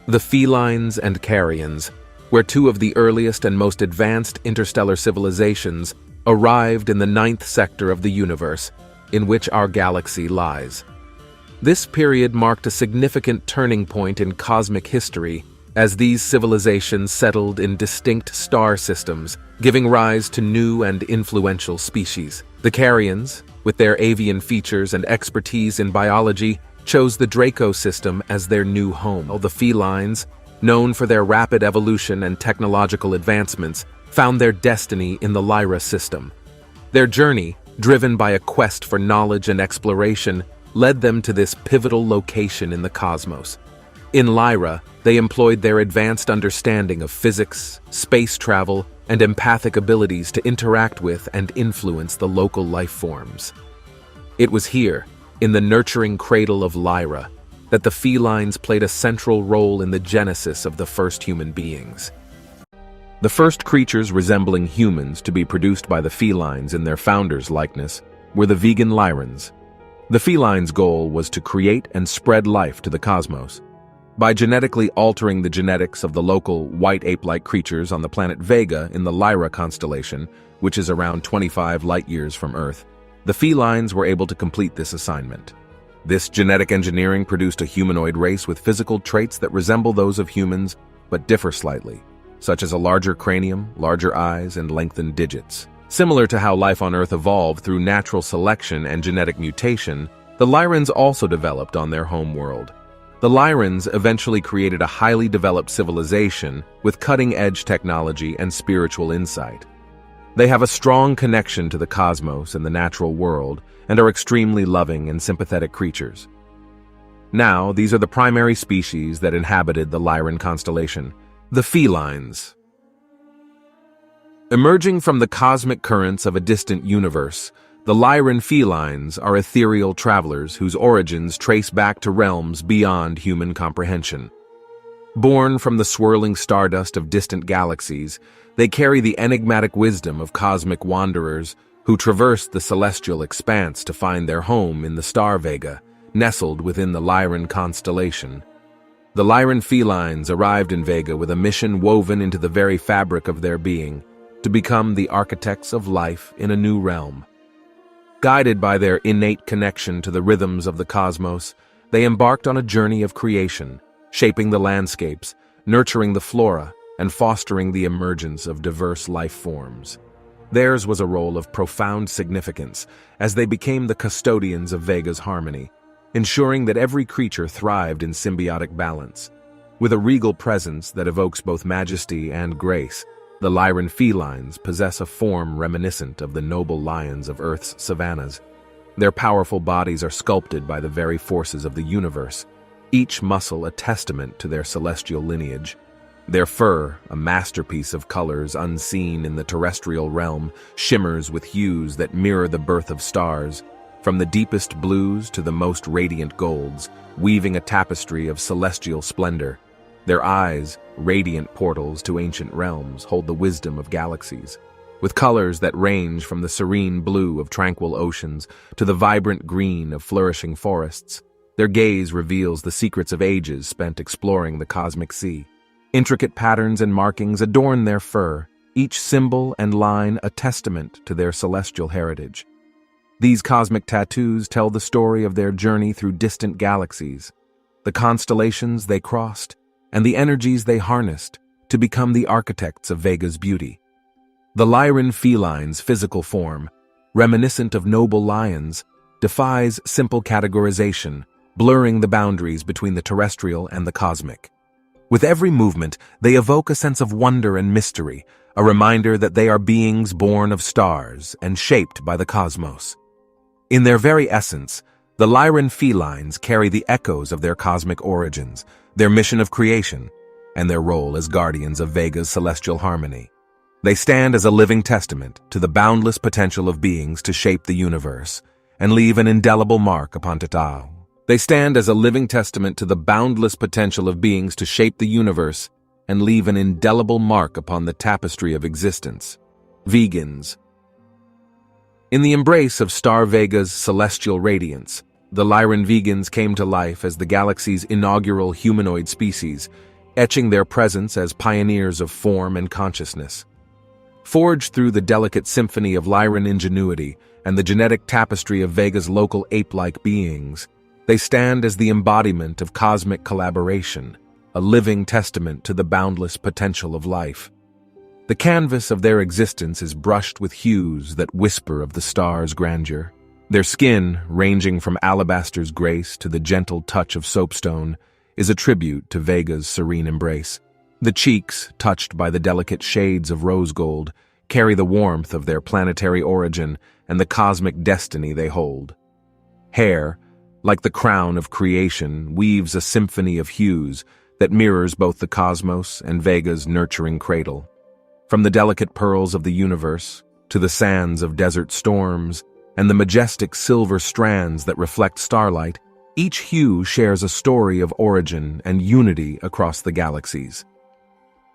The felines and carrions, where two of the earliest and most advanced interstellar civilizations arrived in the ninth sector of the universe, in which our galaxy lies. This period marked a significant turning point in cosmic history, as these civilizations settled in distinct star systems, giving rise to new and influential species. The carrions, with their avian features and expertise in biology, chose the Draco system as their new home. The felines, known for their rapid evolution and technological advancements, found their destiny in the Lyra system. Their journey, driven by a quest for knowledge and exploration, led them to this pivotal location in the cosmos. In Lyra, they employed their advanced understanding of physics, space travel, and empathic abilities to interact with and influence the local life forms. It was here, in the nurturing cradle of Lyra, that the felines played a central role in the genesis of the first human beings. The first creatures resembling humans to be produced by the felines in their founder's likeness were the vegan Lyrans. The felines' goal was to create and spread life to the cosmos. By genetically altering the genetics of the local white ape-like creatures on the planet Vega in the Lyra constellation, which is around 25 light-years from Earth, the felines were able to complete this assignment. This genetic engineering produced a humanoid race with physical traits that resemble those of humans but differ slightly, such as a larger cranium, larger eyes, and lengthened digits. Similar to how life on Earth evolved through natural selection and genetic mutation, the Lyrans also developed on their home world. The Lyrans eventually created a highly developed civilization with cutting-edge technology and spiritual insight. They have a strong connection to the cosmos and the natural world and are extremely loving and sympathetic creatures. Now, these are the primary species that inhabited the Lyran constellation, the felines. Emerging from the cosmic currents of a distant universe, the Lyran felines are ethereal travelers whose origins trace back to realms beyond human comprehension. Born from the swirling stardust of distant galaxies, they carry the enigmatic wisdom of cosmic wanderers who traverse the celestial expanse to find their home in the star Vega, nestled within the Lyran constellation. The Lyran felines arrived in Vega with a mission woven into the very fabric of their being, to become the architects of life in a new realm. Guided by their innate connection to the rhythms of the cosmos, they embarked on a journey of creation, shaping the landscapes, nurturing the flora, and fostering the emergence of diverse life forms. Theirs was a role of profound significance as they became the custodians of Vega's harmony, ensuring that every creature thrived in symbiotic balance. With a regal presence that evokes both majesty and grace, the Lyran felines possess a form reminiscent of the noble lions of Earth's savannas. Their powerful bodies are sculpted by the very forces of the universe, each muscle a testament to their celestial lineage. Their fur, a masterpiece of colors unseen in the terrestrial realm, shimmers with hues that mirror the birth of stars, from the deepest blues to the most radiant golds, weaving a tapestry of celestial splendor. Their eyes, radiant portals to ancient realms, hold the wisdom of galaxies. With colors that range from the serene blue of tranquil oceans to the vibrant green of flourishing forests, their gaze reveals the secrets of ages spent exploring the cosmic sea. Intricate patterns and markings adorn their fur, each symbol and line a testament to their celestial heritage. These cosmic tattoos tell the story of their journey through distant galaxies, the constellations they crossed, and the energies they harnessed to become the architects of Vega's beauty. The Lyran feline's physical form, reminiscent of noble lions, defies simple categorization, blurring the boundaries between the terrestrial and the cosmic. With every movement, they evoke a sense of wonder and mystery, a reminder that they are beings born of stars and shaped by the cosmos. In their very essence, the Lyran felines carry the echoes of their cosmic origins, their mission of creation, and their role as guardians of Vega's celestial harmony. They stand as a living testament to the boundless potential of beings to shape the universe and leave an indelible mark upon Tatao. They stand as a living testament to the boundless potential of beings to shape the universe and leave an indelible mark upon the tapestry of existence. Vegans. In the embrace of Star Vega's celestial radiance, the Lyran vegans came to life as the galaxy's inaugural humanoid species, etching their presence as pioneers of form and consciousness. Forged through the delicate symphony of Lyran ingenuity and the genetic tapestry of Vega's local ape-like beings, they stand as the embodiment of cosmic collaboration, a living testament to the boundless potential of life. The canvas of their existence is brushed with hues that whisper of the stars' grandeur. Their skin, ranging from alabaster's grace to the gentle touch of soapstone, is a tribute to Vega's serene embrace. The cheeks, touched by the delicate shades of rose gold, carry the warmth of their planetary origin and the cosmic destiny they hold. Hair, like the crown of creation, weaves a symphony of hues that mirrors both the cosmos and Vega's nurturing cradle. From the delicate pearls of the universe to the sands of desert storms and the majestic silver strands that reflect starlight, each hue shares a story of origin and unity across the galaxies.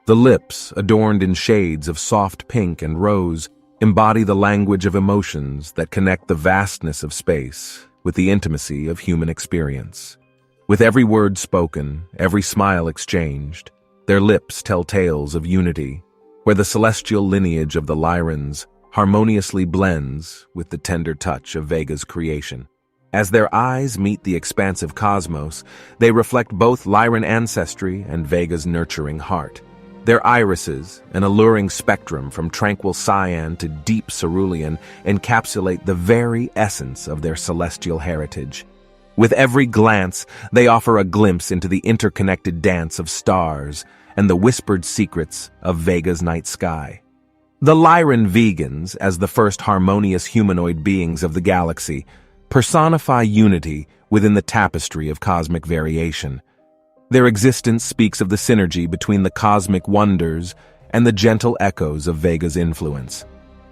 The lips, adorned in shades of soft pink and rose, embody the language of emotions that connect the vastness of space with the intimacy of human experience. With every word spoken, every smile exchanged, their lips tell tales of unity, where the celestial lineage of the Lyrans harmoniously blends with the tender touch of Vega's creation. As their eyes meet the expansive cosmos, they reflect both Lyran ancestry and Vega's nurturing heart. Their irises, an alluring spectrum from tranquil cyan to deep cerulean, encapsulate the very essence of their celestial heritage. With every glance, they offer a glimpse into the interconnected dance of stars and the whispered secrets of Vega's night sky. The Lyran vegans, as the first harmonious humanoid beings of the galaxy, personify unity within the tapestry of cosmic variation. Their existence speaks of the synergy between the cosmic wonders and the gentle echoes of Vega's influence.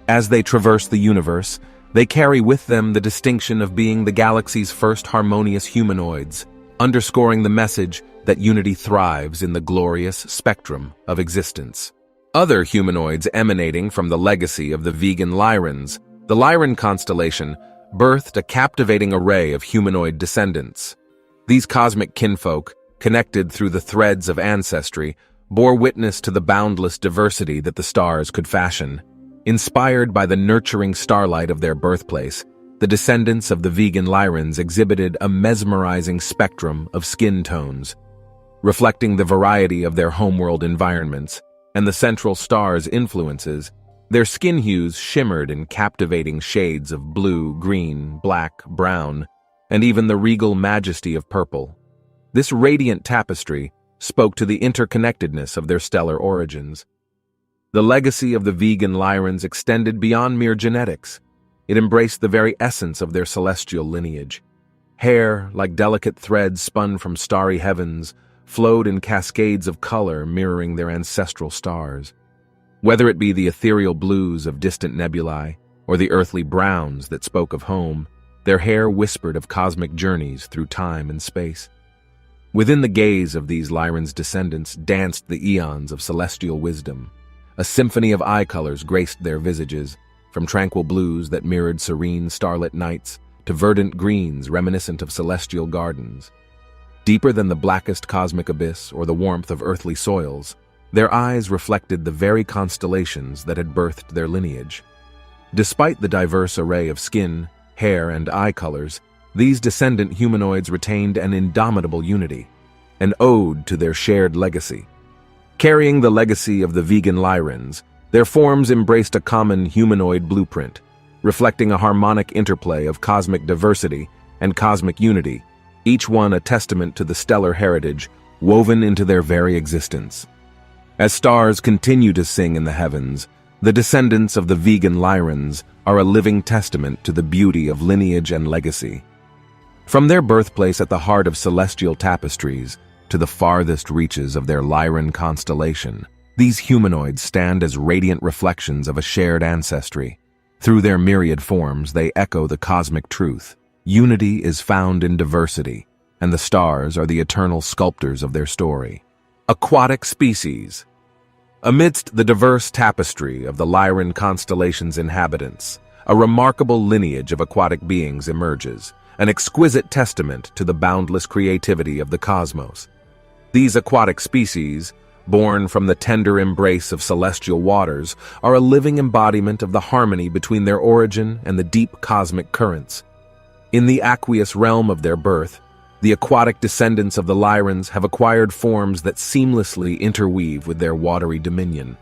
As they traverse the universe, they carry with them the distinction of being the galaxy's first harmonious humanoids, underscoring the message that unity thrives in the glorious spectrum of existence. Other humanoids emanating from the legacy of the vegan Lyrans, the Lyran constellation birthed a captivating array of humanoid descendants. These cosmic kinfolk, connected through the threads of ancestry, bore witness to the boundless diversity that the stars could fashion. Inspired by the nurturing starlight of their birthplace, the descendants of the vegan Lyrans exhibited a mesmerizing spectrum of skin tones, reflecting the variety of their homeworld environments and the central star's influences. Their skin hues shimmered in captivating shades of blue, green, black, brown, and even the regal majesty of purple. This radiant tapestry spoke to the interconnectedness of their stellar origins. The legacy of the vegan Lyrans extended beyond mere genetics. It embraced the very essence of their celestial lineage. Hair, like delicate threads spun from starry heavens, flowed in cascades of color mirroring their ancestral stars. Whether it be the ethereal blues of distant nebulae or the earthly browns that spoke of home, their hair whispered of cosmic journeys through time and space. Within the gaze of these Lyrans' descendants danced the eons of celestial wisdom. A symphony of eye colors graced their visages, from tranquil blues that mirrored serene starlit nights to verdant greens reminiscent of celestial gardens. Deeper than the blackest cosmic abyss or the warmth of earthly soils, their eyes reflected the very constellations that had birthed their lineage. Despite the diverse array of skin, hair, and eye colors, these descendant humanoids retained an indomitable unity, an ode to their shared legacy. Carrying the legacy of the vegan Lyrans, their forms embraced a common humanoid blueprint, reflecting a harmonic interplay of cosmic diversity and cosmic unity, each one a testament to the stellar heritage woven into their very existence. As stars continue to sing in the heavens, the descendants of the vegan Lyrans are a living testament to the beauty of lineage and legacy. From their birthplace at the heart of celestial tapestries to the farthest reaches of their Lyran constellation, these humanoids stand as radiant reflections of a shared ancestry. Through their myriad forms, they echo the cosmic truth. Unity is found in diversity, and the stars are the eternal sculptors of their story. Aquatic species. Amidst the diverse tapestry of the Lyran constellation's inhabitants, a remarkable lineage of aquatic beings emerges, an exquisite testament to the boundless creativity of the cosmos. These aquatic species, born from the tender embrace of celestial waters, are a living embodiment of the harmony between their origin and the deep cosmic currents. In the aqueous realm of their birth, the aquatic descendants of the Lyrans have acquired forms that seamlessly interweave with their watery dominion.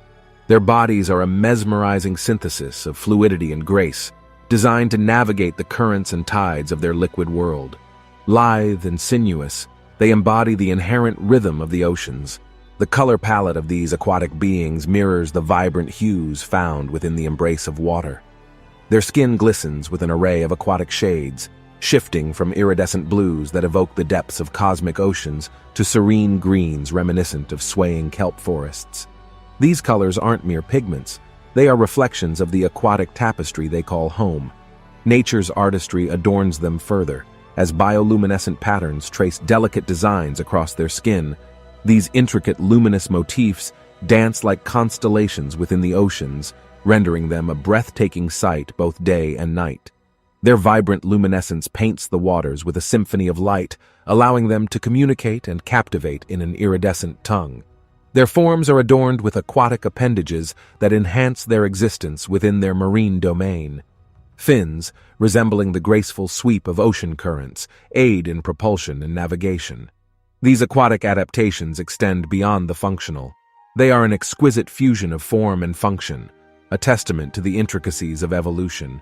Their bodies are a mesmerizing synthesis of fluidity and grace, designed to navigate the currents and tides of their liquid world. Lithe and sinuous, they embody the inherent rhythm of the oceans. The color palette of these aquatic beings mirrors the vibrant hues found within the embrace of water. Their skin glistens with an array of aquatic shades, shifting from iridescent blues that evoke the depths of cosmic oceans to serene greens reminiscent of swaying kelp forests. These colors aren't mere pigments, they are reflections of the aquatic tapestry they call home. Nature's artistry adorns them further, as bioluminescent patterns trace delicate designs across their skin. These intricate luminous motifs dance like constellations within the oceans, rendering them a breathtaking sight both day and night. Their vibrant luminescence paints the waters with a symphony of light, allowing them to communicate and captivate in an iridescent tongue. Their forms are adorned with aquatic appendages that enhance their existence within their marine domain. Fins, resembling the graceful sweep of ocean currents, aid in propulsion and navigation. These aquatic adaptations extend beyond the functional. They are an exquisite fusion of form and function, a testament to the intricacies of evolution.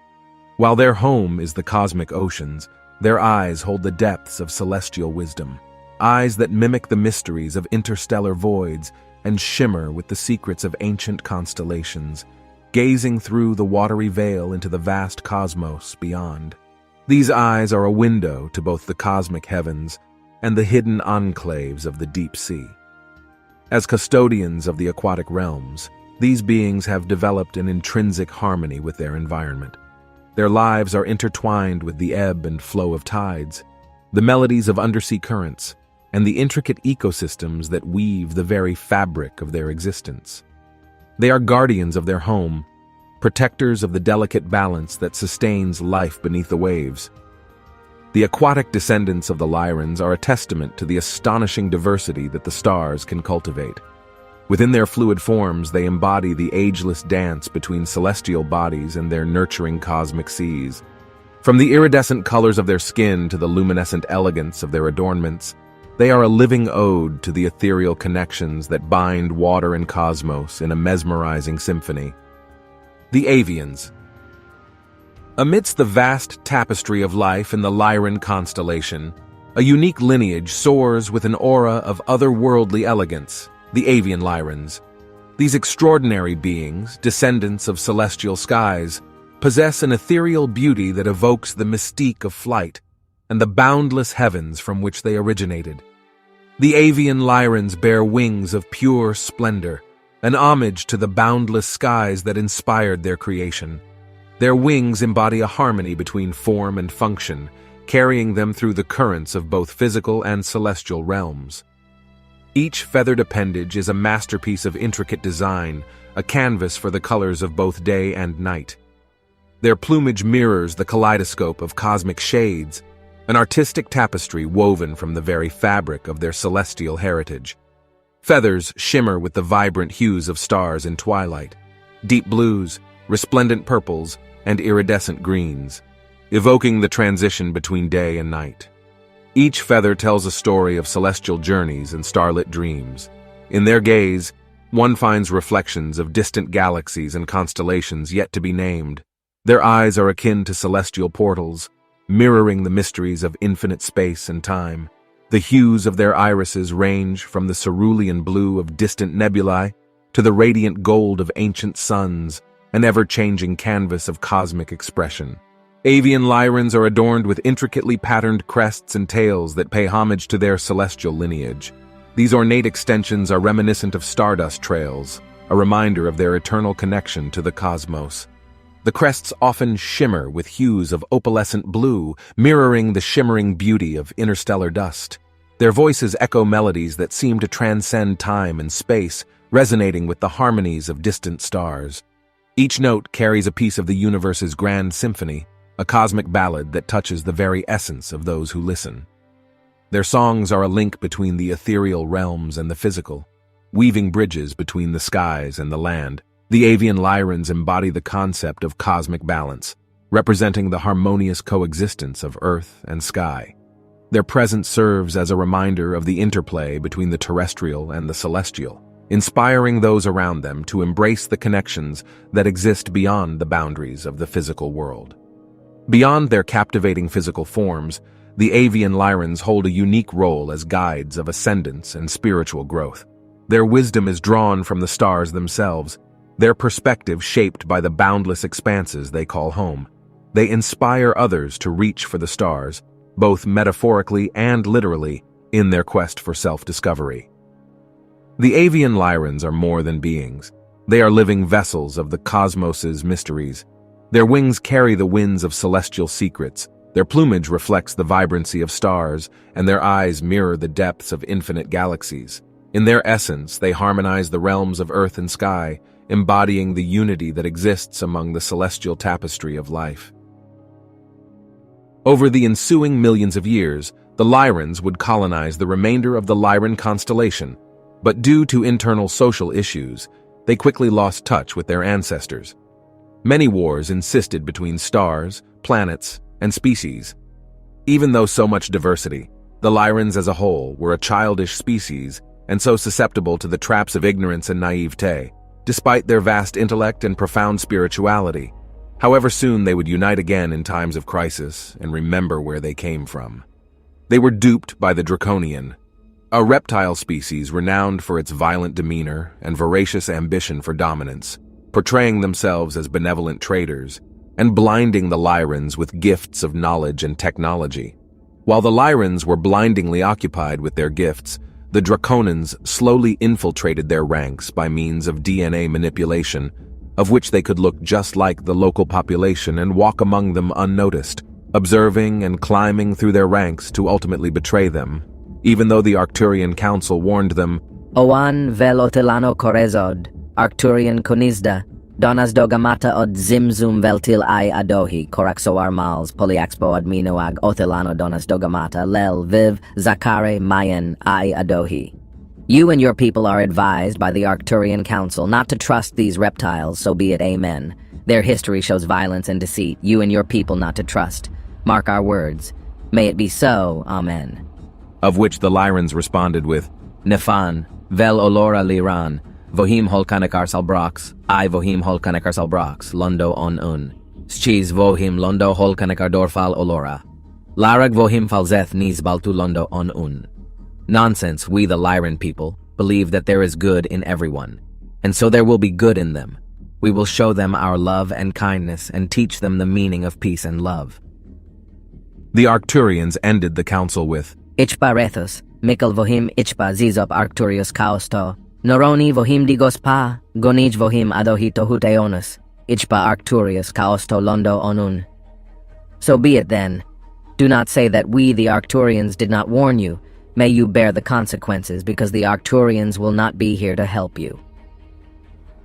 While their home is the cosmic oceans, their eyes hold the depths of celestial wisdom, eyes that mimic the mysteries of interstellar voids and shimmer with the secrets of ancient constellations, gazing through the watery veil into the vast cosmos beyond. These eyes are a window to both the cosmic heavens and the hidden enclaves of the deep sea. As custodians of the aquatic realms, these beings have developed an intrinsic harmony with their environment. Their lives are intertwined with the ebb and flow of tides, the melodies of undersea currents, and the intricate ecosystems that weave the very fabric of their existence. They are guardians of their home, protectors of the delicate balance that sustains life beneath the waves. The aquatic descendants of the Lyrans are a testament to the astonishing diversity that the stars can cultivate. Within their fluid forms, they embody the ageless dance between celestial bodies and their nurturing cosmic seas. From the iridescent colors of their skin to the luminescent elegance of their adornments, they are a living ode to the ethereal connections that bind water and cosmos in a mesmerizing symphony. The Avians. Amidst the vast tapestry of life in the Lyran constellation, a unique lineage soars with an aura of otherworldly elegance, the Avian Lyrans. These extraordinary beings, descendants of celestial skies, possess an ethereal beauty that evokes the mystique of flight and the boundless heavens from which they originated. The Avian Lyrans bear wings of pure splendor, an homage to the boundless skies that inspired their creation. Their wings embody a harmony between form and function, carrying them through the currents of both physical and celestial realms. Each feathered appendage is a masterpiece of intricate design, a canvas for the colors of both day and night. Their plumage mirrors the kaleidoscope of cosmic shades, an artistic tapestry woven from the very fabric of their celestial heritage. Feathers shimmer with the vibrant hues of stars in twilight, deep blues, resplendent purples, and iridescent greens, evoking the transition between day and night. Each feather tells a story of celestial journeys and starlit dreams. In their gaze, one finds reflections of distant galaxies and constellations yet to be named. Their eyes are akin to celestial portals, mirroring the mysteries of infinite space and time. The hues of their irises range from the cerulean blue of distant nebulae to the radiant gold of ancient suns, an ever-changing canvas of cosmic expression. Avian Lyrans are adorned with intricately patterned crests and tails that pay homage to their celestial lineage. These ornate extensions are reminiscent of stardust trails, a reminder of their eternal connection to the cosmos. The crests often shimmer with hues of opalescent blue, mirroring the shimmering beauty of interstellar dust. Their voices echo melodies that seem to transcend time and space, resonating with the harmonies of distant stars. Each note carries a piece of the universe's grand symphony, a cosmic ballad that touches the very essence of those who listen. Their songs are a link between the ethereal realms and the physical, weaving bridges between the skies and the land. The avian Lyrans embody the concept of cosmic balance, representing the harmonious coexistence of earth and sky. Their presence serves as a reminder of the interplay between the terrestrial and the celestial, inspiring those around them to embrace the connections that exist beyond the boundaries of the physical world. Beyond their captivating physical forms, the avian Lyrans hold a unique role as guides of ascendance and spiritual growth. Their wisdom is drawn from the stars themselves, their perspective shaped by the boundless expanses they call home. They inspire others to reach for the stars, both metaphorically and literally, in their quest for self-discovery. The avian Lyrans are more than beings. They are living vessels of the cosmos's mysteries. Their wings carry the winds of celestial secrets, their plumage reflects the vibrancy of stars, and their eyes mirror the depths of infinite galaxies. In their essence, they harmonize the realms of earth and sky, embodying the unity that exists among the celestial tapestry of life. Over the ensuing millions of years, the Lyrans would colonize the remainder of the Lyran constellation, but due to internal social issues, they quickly lost touch with their ancestors. Many wars insisted between stars, planets, and species. Even though so much diversity, the Lyrans as a whole were a childish species and so susceptible to the traps of ignorance and naivete, despite their vast intellect and profound spirituality. However, soon they would unite again in times of crisis and remember where they came from. They were duped by the Draconian, a reptile species renowned for its violent demeanor and voracious ambition for dominance, portraying themselves as benevolent traders and blinding the Lyrans with gifts of knowledge and technology. While the Lyrans were blindingly occupied with their gifts, the Draconans slowly infiltrated their ranks by means of DNA manipulation, of which they could look just like the local population and walk among them unnoticed, observing and climbing through their ranks to ultimately betray them, even though the Arcturian Council warned them, Oan velotilano korezod, Arcturian konizda, donas dogamata od zimzum veltil I adohi, koraxoar mals, polyaxpo adminoag otilano donas dogamata, lel viv, zakare mayan I adohi. You and your people are advised by the Arcturian Council not to trust these reptiles, so be it, amen. Their history shows violence and deceit, you and your people not to trust. Mark our words. May it be so, amen. Of which the Lyrans responded with, Nefan, vel olora Lyran, vohim holkanekar salbrox, I vohim holkanekar salbrox, londo on un. Schis vohim londo holkanekar dorfal olora. Larag vohim falzeth nis baltu londo on un. Nonsense, we the Lyran people believe that there is good in everyone, and so there will be good in them. We will show them our love and kindness and teach them the meaning of peace and love. The Arcturians ended the council with, Ichpa rethos, mikal vohim ichpa zizop Arcturius kaosto, noroni vohim digos pa, gonij vohim adohito huteonus, ichpa Arcturius kaosto londo onun. So be it then. Do not say that we the Arcturians did not warn you. May you bear the consequences, because the Arcturians will not be here to help you.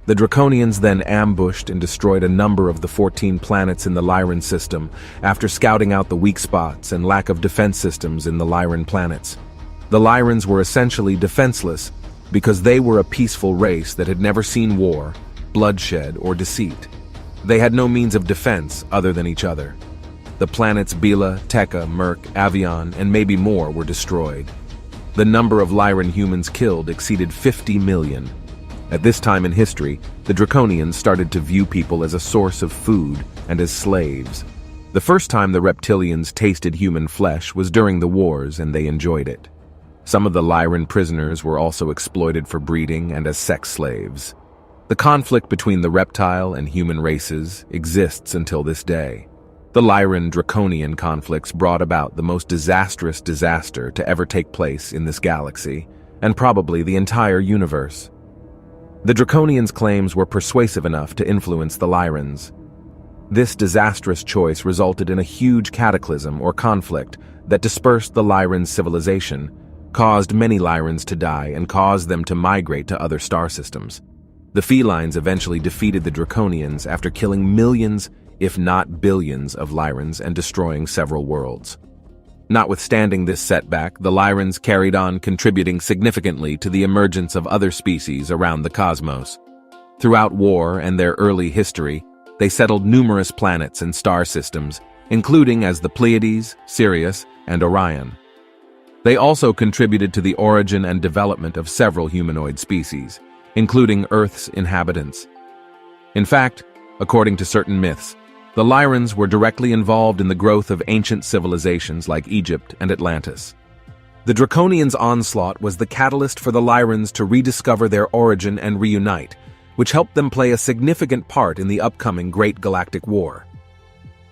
The Draconians then ambushed and destroyed a number of the 14 planets in the Lyran system after scouting out the weak spots and lack of defense systems in the Lyran planets. The Lyrans were essentially defenseless because they were a peaceful race that had never seen war, bloodshed, or deceit. They had no means of defense other than each other. The planets Bila, Tekka, Merk, Avion, and maybe more were destroyed. The number of Lyran humans killed exceeded 50 million. At this time in history, the Draconians started to view people as a source of food and as slaves. The first time the reptilians tasted human flesh was during the wars, and they enjoyed it. Some of the Lyran prisoners were also exploited for breeding and as sex slaves. The conflict between the reptile and human races exists until this day. The Lyran-Draconian conflicts brought about the most disastrous disaster to ever take place in this galaxy, and probably the entire universe. The Draconians' claims were persuasive enough to influence the Lyrans. This disastrous choice resulted in a huge cataclysm or conflict that dispersed the Lyran civilization, caused many Lyrans to die, and caused them to migrate to other star systems. The felines eventually defeated the Draconians after killing millions, if not billions, of Lyrans and destroying several worlds. Notwithstanding this setback, the Lyrans carried on contributing significantly to the emergence of other species around the cosmos. Throughout war and their early history, they settled numerous planets and star systems, including as the Pleiades, Sirius, and Orion. They also contributed to the origin and development of several humanoid species, including Earth's inhabitants. In fact, according to certain myths, the Lyrans were directly involved in the growth of ancient civilizations like Egypt and Atlantis. The Draconians' onslaught was the catalyst for the Lyrans to rediscover their origin and reunite, which helped them play a significant part in the upcoming Great Galactic War.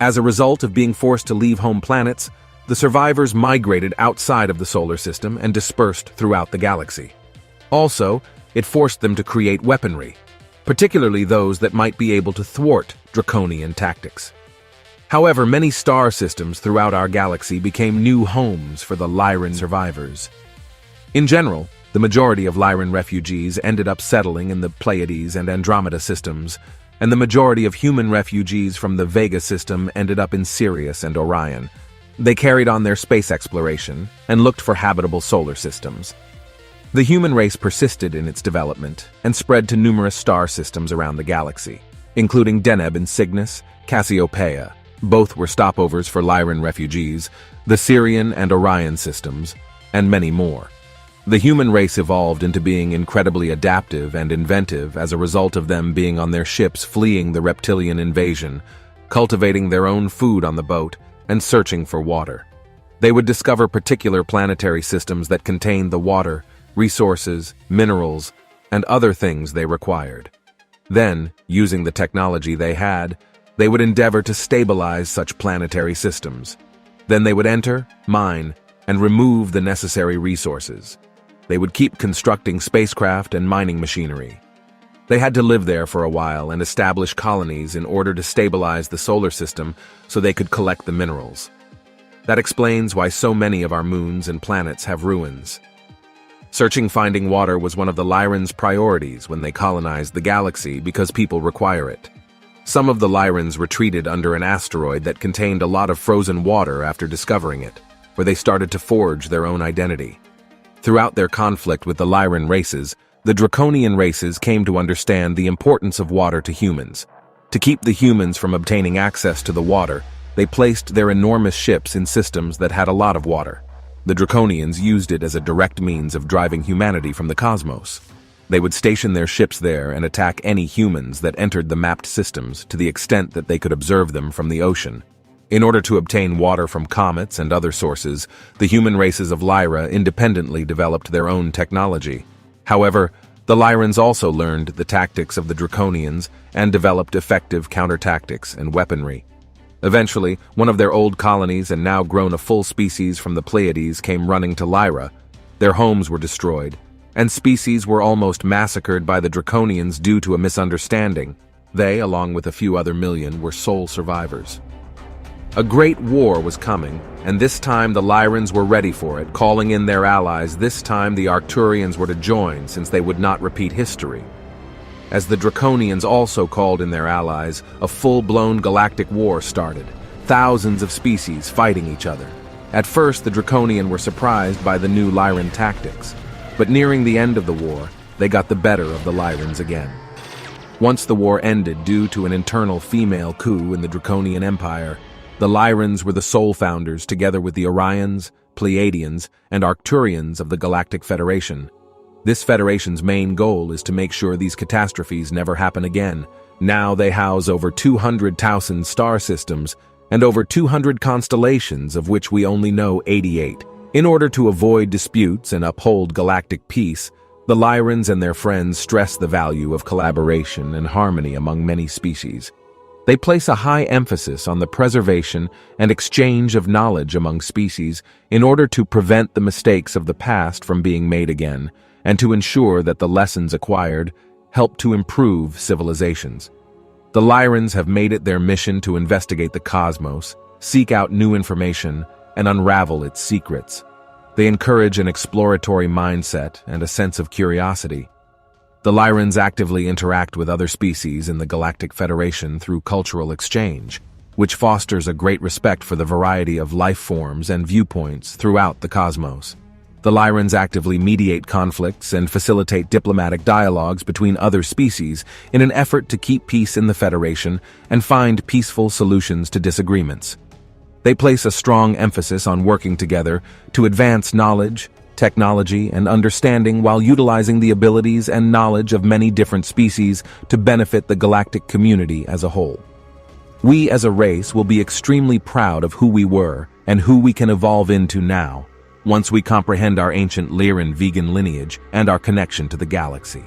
As a result of being forced to leave home planets, the survivors migrated outside of the solar system and dispersed throughout the galaxy. Also, it forced them to create weaponry, particularly those that might be able to thwart draconian tactics. However, many star systems throughout our galaxy became new homes for the Lyran survivors. In general, the majority of Lyran refugees ended up settling in the Pleiades and Andromeda systems, and the majority of human refugees from the Vega system ended up in Sirius and Orion. They carried on their space exploration and looked for habitable solar systems. The human race persisted in its development and spread to numerous star systems around the galaxy, including Deneb and Cygnus, Cassiopeia. Both were stopovers for Lyran refugees, the Sirian and Orion systems, and many more. The human race evolved into being incredibly adaptive and inventive as a result of them being on their ships fleeing the reptilian invasion, cultivating their own food on the boat, and searching for water. They would discover particular planetary systems that contained the water, resources, minerals, and other things they required. Then, using the technology they had, they would endeavor to stabilize such planetary systems. Then they would enter, mine, and remove the necessary resources. They would keep constructing spacecraft and mining machinery. They had to live there for a while and establish colonies in order to stabilize the solar system so they could collect the minerals. That explains why so many of our moons and planets have ruins. Finding water was one of the Lyrans' priorities when they colonized the galaxy because people require it. Some of the Lyrans retreated under an asteroid that contained a lot of frozen water after discovering it, where they started to forge their own identity. Throughout their conflict with the Lyran races, the Draconian races came to understand the importance of water to humans. To keep the humans from obtaining access to the water, they placed their enormous ships in systems that had a lot of water. The Draconians used it as a direct means of driving humanity from the cosmos. They would station their ships there and attack any humans that entered the mapped systems to the extent that they could observe them from the ocean. In order to obtain water from comets and other sources, the human races of Lyra independently developed their own technology. However, the Lyrans also learned the tactics of the Draconians and developed effective counter-tactics and weaponry. Eventually, one of their old colonies and now grown a full species from the Pleiades came running to Lyra. Their homes were destroyed, and species were almost massacred by the Draconians due to a misunderstanding. They, along with a few other million, were sole survivors. A great war was coming, and this time the Lyrans were ready for it, calling in their allies. This time the Arcturians were to join, since they would not repeat history. As the Draconians also called in their allies, a full-blown galactic war started, thousands of species fighting each other. At first, the Draconian were surprised by the new Lyran tactics, but nearing the end of the war, they got the better of the Lyrans again. Once the war ended due to an internal female coup in the Draconian Empire, the Lyrans were the sole founders together with the Orions, Pleiadians, and Arcturians of the Galactic Federation. This federation's main goal is to make sure these catastrophes never happen again. Now they house over 200 Tausen star systems and over 200 constellations, of which we only know 88. In order to avoid disputes and uphold galactic peace, the Lyrans and their friends stress the value of collaboration and harmony among many species. They place a high emphasis on the preservation and exchange of knowledge among species in order to prevent the mistakes of the past from being made again, and to ensure that the lessons acquired help to improve civilizations. The Lyrans have made it their mission to investigate the cosmos, seek out new information, and unravel its secrets. They encourage an exploratory mindset and a sense of curiosity. The Lyrans actively interact with other species in the Galactic Federation through cultural exchange. which fosters a great respect for the variety of life forms and viewpoints throughout the cosmos. The Lyrans actively mediate conflicts and facilitate diplomatic dialogues between other species in an effort to keep peace in the Federation and find peaceful solutions to disagreements. They place a strong emphasis on working together to advance knowledge, technology, and understanding while utilizing the abilities and knowledge of many different species to benefit the galactic community as a whole. We as a race will be extremely proud of who we were and who we can evolve into now, once we comprehend our ancient Lyran vegan lineage and our connection to the galaxy.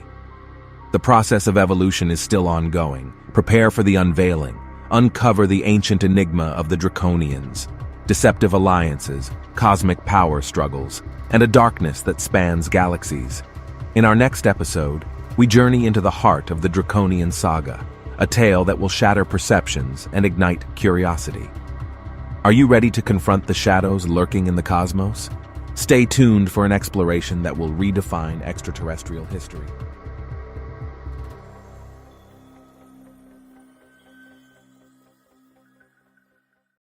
The process of evolution is still ongoing. Prepare for the unveiling. Uncover the ancient enigma of the Draconians, deceptive alliances, cosmic power struggles, and a darkness that spans galaxies. In our next episode, we journey into the heart of the Draconian saga, a tale that will shatter perceptions and ignite curiosity. Are you ready to confront the shadows lurking in the cosmos? Stay tuned for an exploration that will redefine extraterrestrial history.